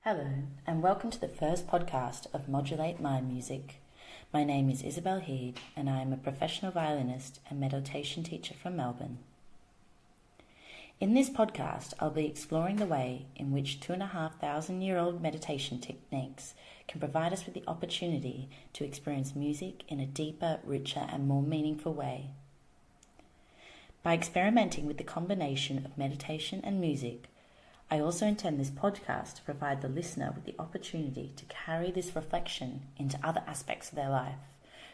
Hello, and welcome to the first podcast of Modulate Mind Music. My name is Isabel, Hede, and I am a professional violinist and meditation teacher from Melbourne. In this podcast, I'll be exploring the way in which 2,500-year-old meditation techniques can provide us with the opportunity to experience music in a deeper, richer, and more meaningful way. By experimenting with the combination of meditation and music, I also intend this podcast to provide the listener with the opportunity to carry this reflection into other aspects of their life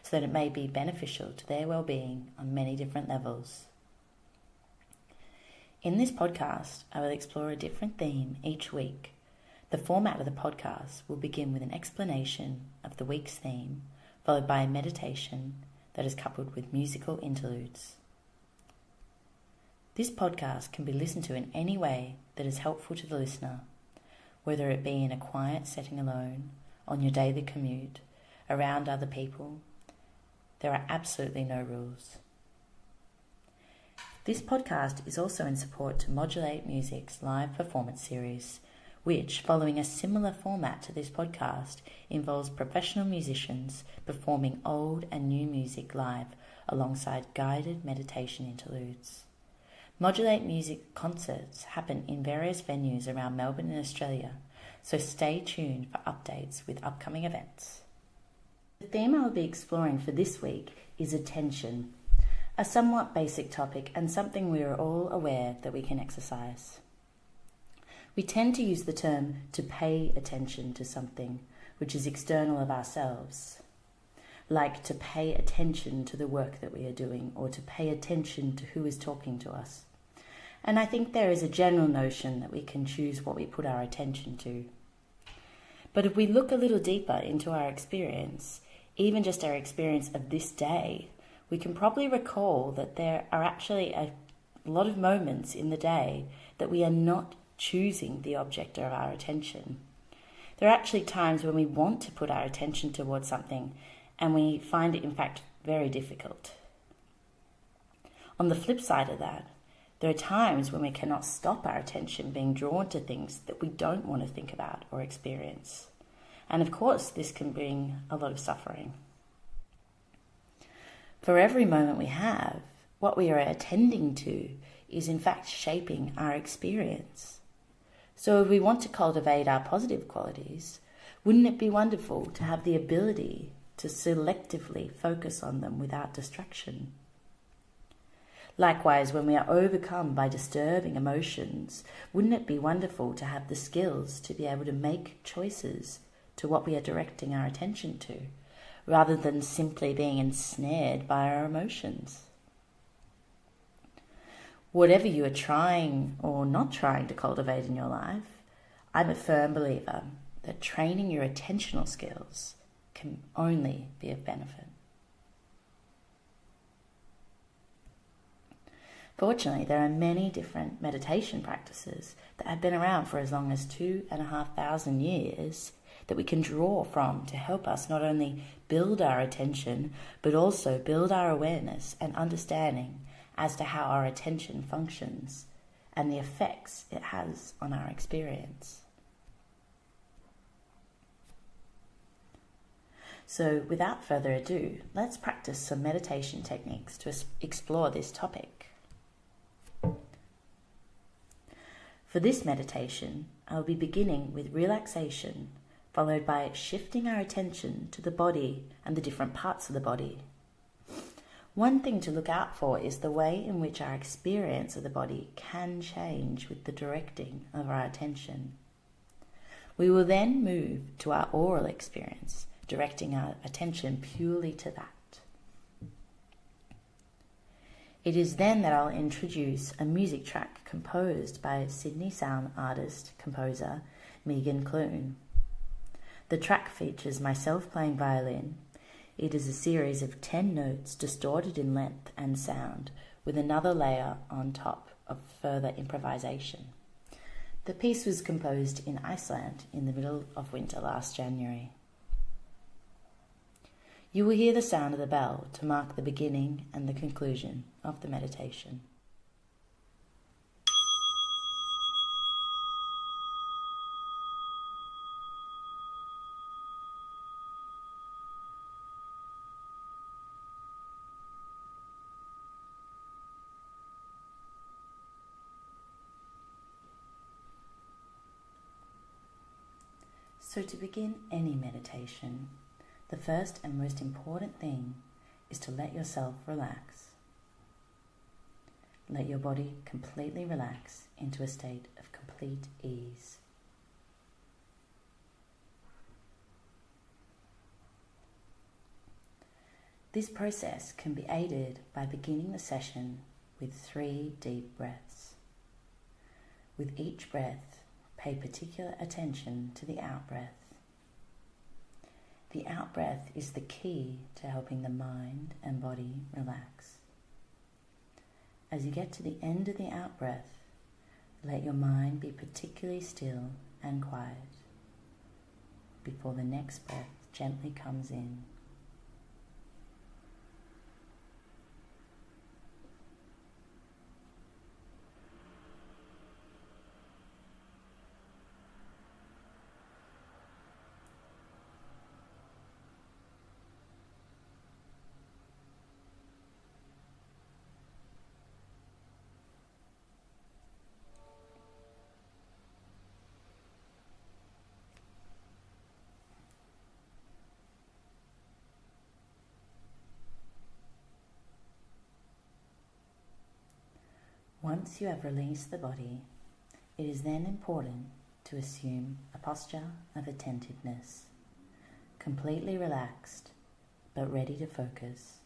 so that it may be beneficial to their well-being on many different levels. In this podcast, I will explore a different theme each week. The format of the podcast will begin with an explanation of the week's theme, followed by a meditation that is coupled with musical interludes. This podcast can be listened to in any way that is helpful to the listener, whether it be in a quiet setting alone, on your daily commute, around other people. There are absolutely no rules. This podcast is also in support to Modulate Music's live performance series, which, following a similar format to this podcast, involves professional musicians performing old and new music live alongside guided meditation interludes. Modulate Music concerts happen in various venues around Melbourne and Australia, so stay tuned for updates with upcoming events. The theme I will be exploring for this week is attention, a somewhat basic topic and something we are all aware that we can exercise. We tend to use the term to pay attention to something which is external of ourselves, like to pay attention to the work that we are doing or to pay attention to who is talking to us. And I think there is a general notion that we can choose what we put our attention to. But if we look a little deeper into our experience, even just our experience of this day, we can probably recall that there are actually a lot of moments in the day that we are not choosing the object of our attention. There are actually times when we want to put our attention towards something and we find it in fact very difficult. On the flip side of that, there are times when we cannot stop our attention being drawn to things that we don't want to think about or experience. And of course, this can bring a lot of suffering. For every moment we have, what we are attending to is in fact shaping our experience. So if we want to cultivate our positive qualities, wouldn't it be wonderful to have the ability to selectively focus on them without distraction? Likewise, when we are overcome by disturbing emotions, wouldn't it be wonderful to have the skills to be able to make choices to what we are directing our attention to, rather than simply being ensnared by our emotions? Whatever you are trying or not trying to cultivate in your life, I'm a firm believer that training your attentional skills can only be of benefit. Fortunately, there are many different meditation practices that have been around for as long as 2,500 years that we can draw from to help us not only build our attention, but also build our awareness and understanding as to how our attention functions and the effects it has on our experience. So without further ado, let's practice some meditation techniques to explore this topic. For this meditation, I'll be beginning with relaxation, followed by shifting our attention to the body and the different parts of the body. One thing to look out for is the way in which our experience of the body can change with the directing of our attention. We will then move to our oral experience, directing our attention purely to that. It is then that I'll introduce a music track composed by Sydney sound artist-composer Megan Clune. The track features myself playing violin. It is a series of 10 notes distorted in length and sound, with another layer on top of further improvisation. The piece was composed in Iceland in the middle of winter last January. You will hear the sound of the bell to mark the beginning and the conclusion of the meditation. So to begin any meditation, the first and most important thing is to let yourself relax. Let your body completely relax into a state of complete ease. This process can be aided by beginning the session with 3 deep breaths. With each breath, pay particular attention to the out-breath. The out-breath is the key to helping the mind and body relax. As you get to the end of the out-breath, let your mind be particularly still and quiet before the next breath gently comes in. Once you have released the body, it is then important to assume a posture of attentiveness, completely relaxed but ready to focus.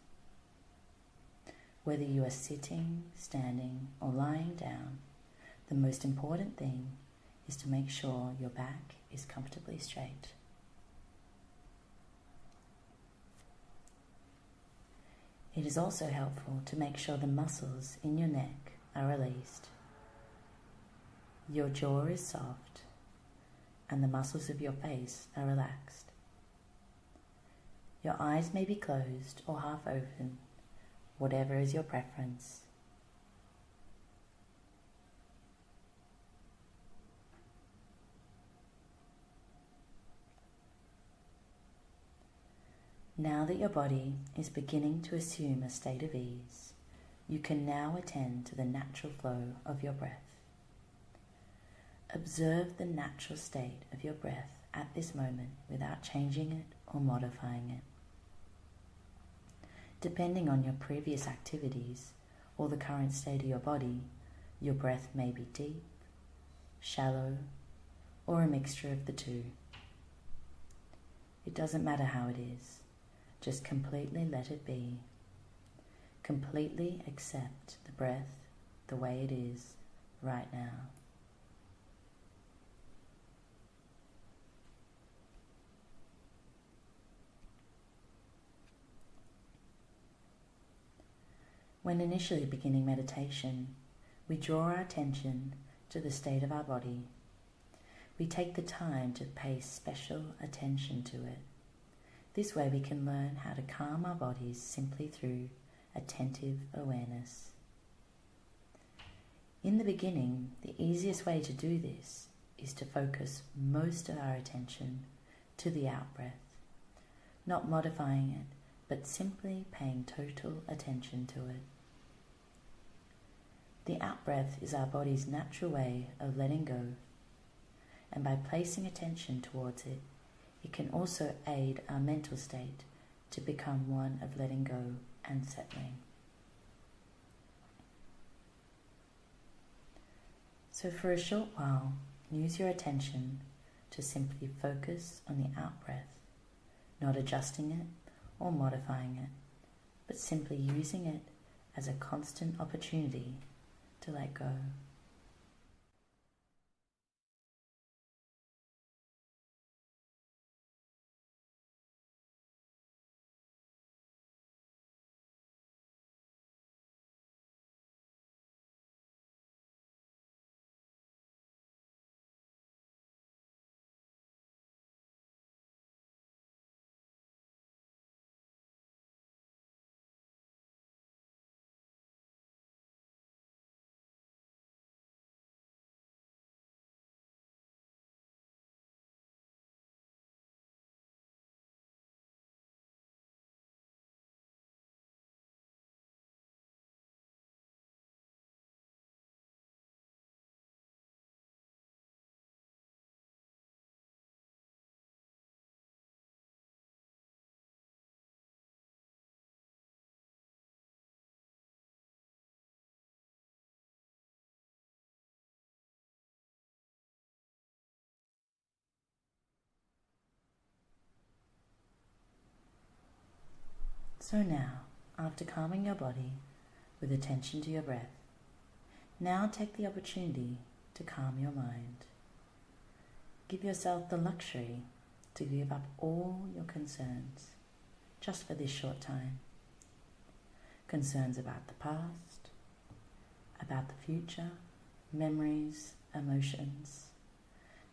Whether you are sitting, standing, or lying down, the most important thing is to make sure your back is comfortably straight. It is also helpful to make sure the muscles in your neck are released. Your jaw is soft and the muscles of your face are relaxed. Your eyes may be closed or half open, whatever is your preference. Now that your body is beginning to assume a state of ease, you can now attend to the natural flow of your breath. Observe the natural state of your breath at this moment without changing it or modifying it. Depending on your previous activities or the current state of your body, your breath may be deep, shallow, or a mixture of the two. It doesn't matter how it is, just completely let it be. Completely accept the breath the way it is right now. When initially beginning meditation, we draw our attention to the state of our body. We take the time to pay special attention to it. This way we can learn how to calm our bodies simply through attentive awareness. In the beginning, the easiest way to do this is to focus most of our attention to the out-breath, not modifying it, but simply paying total attention to it. The out-breath is our body's natural way of letting go, and by placing attention towards it, it can also aid our mental state to become one of letting go and settling. So for a short while, use your attention to simply focus on the out-breath, not adjusting it or modifying it, but simply using it as a constant opportunity to let go. So now, after calming your body with attention to your breath, now take the opportunity to calm your mind. Give yourself the luxury to give up all your concerns, just for this short time. Concerns about the past, about the future, memories, emotions.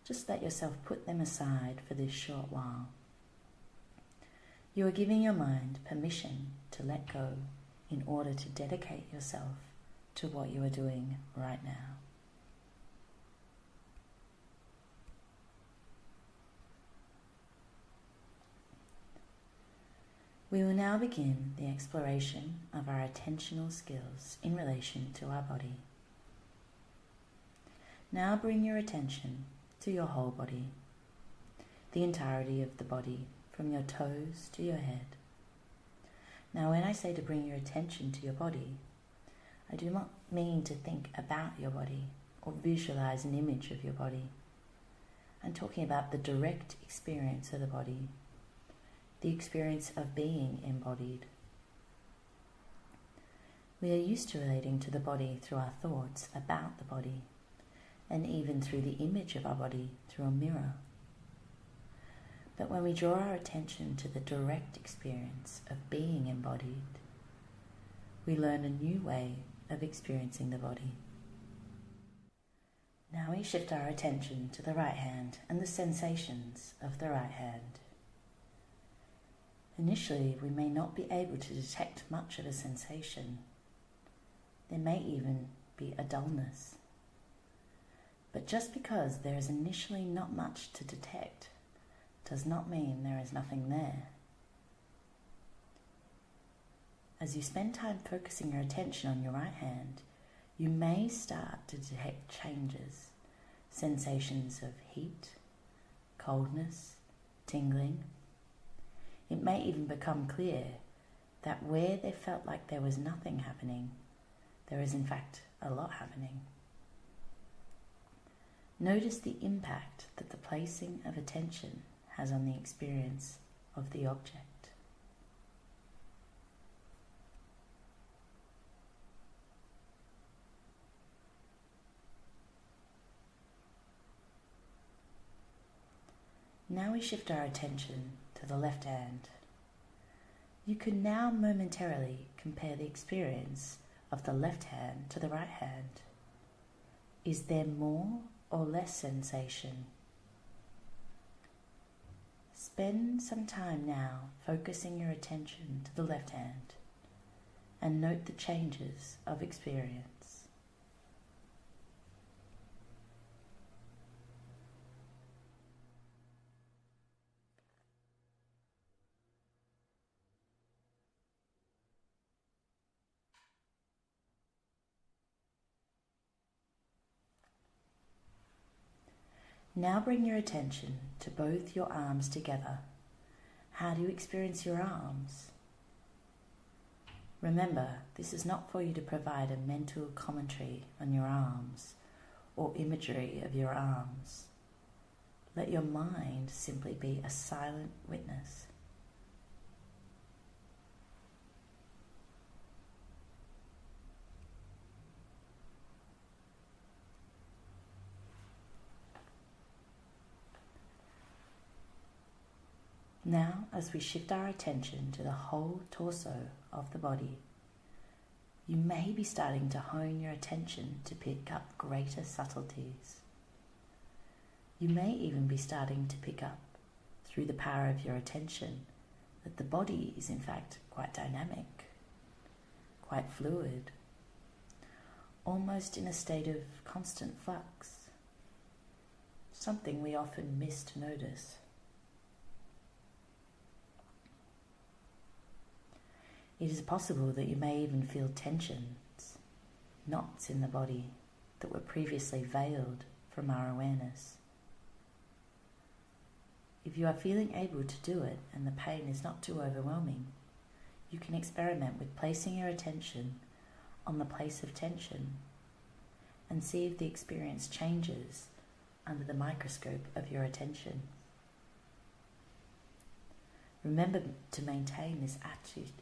Just let yourself put them aside for this short while. You are giving your mind permission to let go in order to dedicate yourself to what you are doing right now. We will now begin the exploration of our attentional skills in relation to our body. Now bring your attention to your whole body, the entirety of the body, from your toes to your head. Now when I say to bring your attention to your body, I do not mean to think about your body or visualize an image of your body. I'm talking about the direct experience of the body, the experience of being embodied. We are used to relating to the body through our thoughts about the body, and even through the image of our body through a mirror. But when we draw our attention to the direct experience of being embodied, we learn a new way of experiencing the body. Now we shift our attention to the right hand and the sensations of the right hand. Initially, we may not be able to detect much of a sensation. There may even be a dullness. But just because there is initially not much to detect does not mean there is nothing there. As you spend time focusing your attention on your right hand, you may start to detect changes, sensations of heat, coldness, tingling. It may even become clear that where there felt like there was nothing happening, there is in fact a lot happening. Notice the impact that the placing of attention has on the experience of the object. Now we shift our attention to the left hand. You can now momentarily compare the experience of the left hand to the right hand. Is there more or less sensation? Spend some time now focusing your attention to the left hand and note the changes of experience. Now bring your attention to both your arms together. How do you experience your arms? Remember, this is not for you to provide a mental commentary on your arms or imagery of your arms. Let your mind simply be a silent witness. Now, as we shift our attention to the whole torso of the body, you may be starting to hone your attention to pick up greater subtleties. You may even be starting to pick up, through the power of your attention, that the body is in fact quite dynamic, quite fluid, almost in a state of constant flux, something we often miss to notice. It is possible that you may even feel tensions, knots in the body that were previously veiled from our awareness. If you are feeling able to do it and the pain is not too overwhelming, you can experiment with placing your attention on the place of tension and see if the experience changes under the microscope of your attention. Remember to maintain this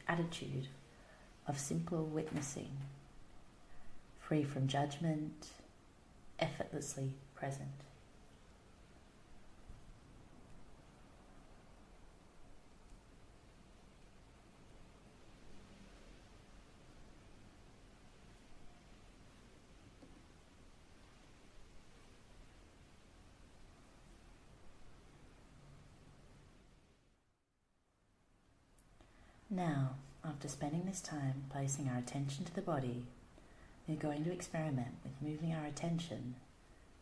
attitude of simple witnessing, free from judgment, effortlessly present. Now, after spending this time placing our attention to the body, we're going to experiment with moving our attention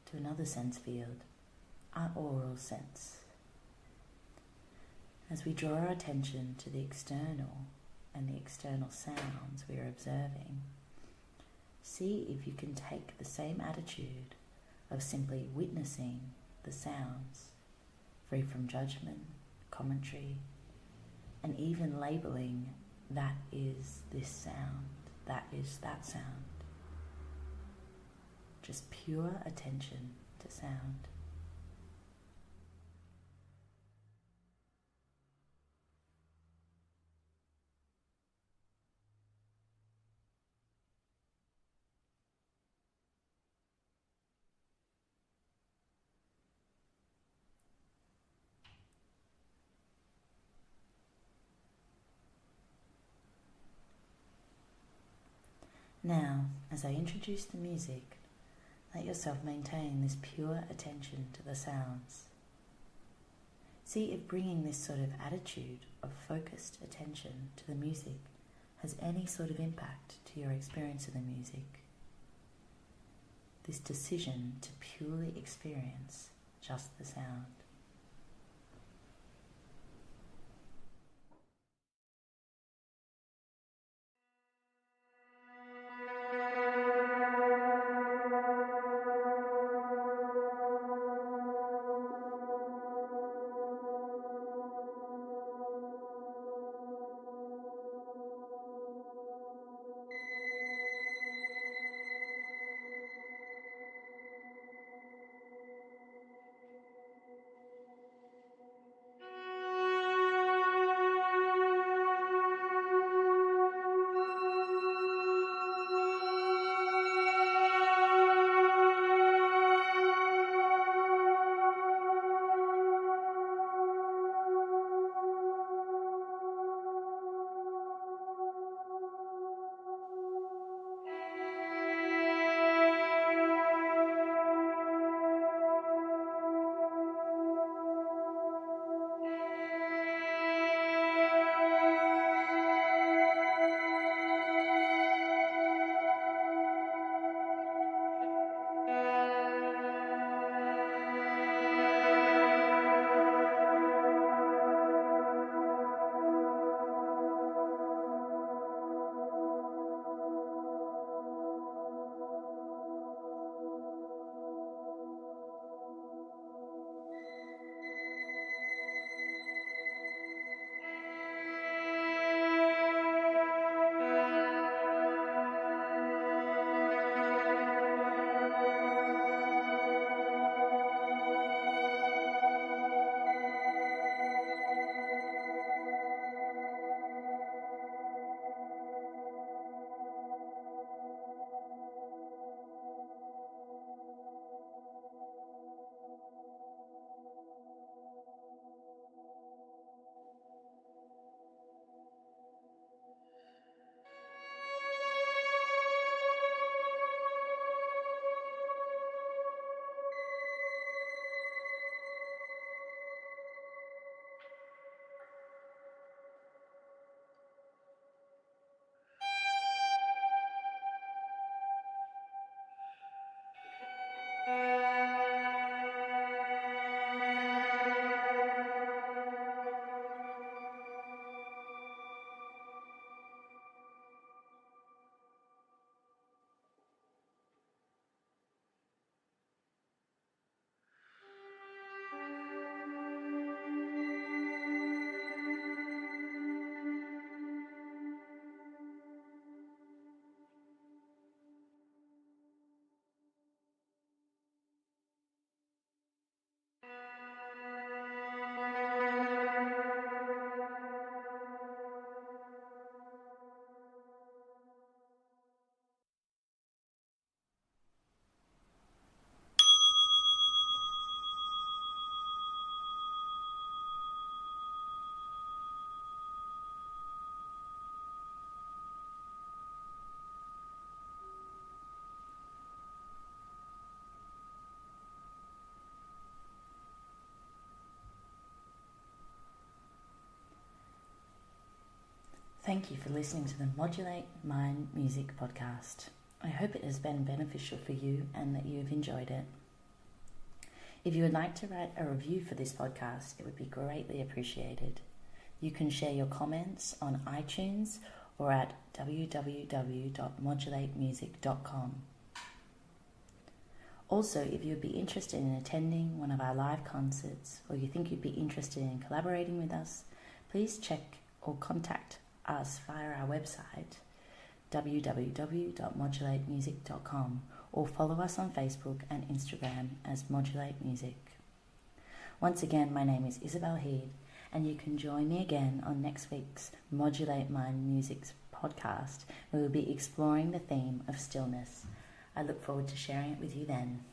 to another sense field, our oral sense. As we draw our attention to the external and the external sounds we are observing, see if you can take the same attitude of simply witnessing the sounds, free from judgment, commentary, and even labeling that is this sound, that is that sound. Just pure attention to sound. Now, as I introduce the music, let yourself maintain this pure attention to the sounds. See if bringing this sort of attitude of focused attention to the music has any sort of impact to your experience of the music. This decision to purely experience just the sound. thank you for listening to the Modulate Mind Music podcast. I hope it has been beneficial for you and that you've enjoyed it. If you would like to write a review for this podcast, it would be greatly appreciated. You can share your comments on iTunes or at www.modulatemusic.com. Also, if you would be interested in attending one of our live concerts or you think you'd be interested in collaborating with us, please check or contact us via our website www.modulatemusic.com or follow us on Facebook and Instagram as Modulate Music. Once again, my name is Isabel Hede, and you can join me again on next week's Modulate Mind Music's podcast, where we'll be exploring the theme of stillness. I look forward to sharing it with you then.